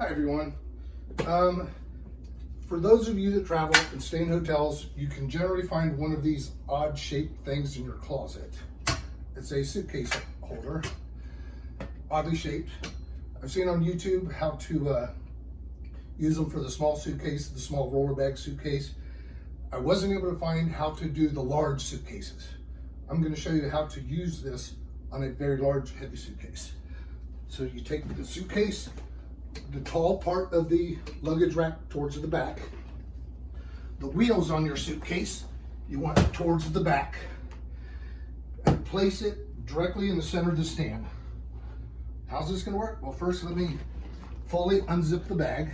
Hi everyone. For those of you that travel and stay in hotels, you can generally find one of these odd shaped things in your closet. It's a suitcase holder, oddly shaped. I've seen on YouTube how to use them for the small suitcase, the small roller bag suitcase. I wasn't able to find how to do the large suitcases. I'm going to show you how to use this on a very large, heavy suitcase. So you take the suitcase, the tall part of the luggage rack towards the back. The wheels on your suitcase, you want it towards the back. And place it directly in the center of the stand. How's this going to work? Well, first let me fully unzip the bag.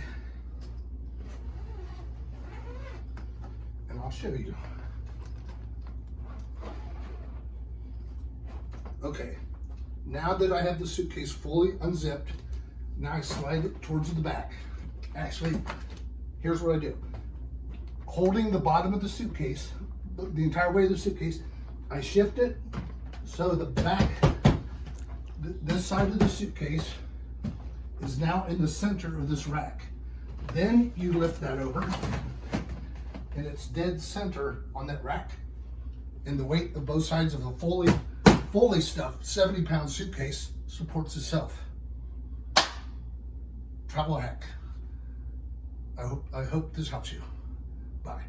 And I'll show you. Okay, now that I have the suitcase fully unzipped, now I slide it towards the back. Actually, here's what I do. Holding the bottom of the suitcase, the entire weight of the suitcase, I shift it so the back, this side of the suitcase is now in the center of this rack. Then you lift that over and it's dead center on that rack. And the weight of both sides of the fully stuffed 70-pound suitcase supports itself. Travel hack. I hope this helps you. Bye.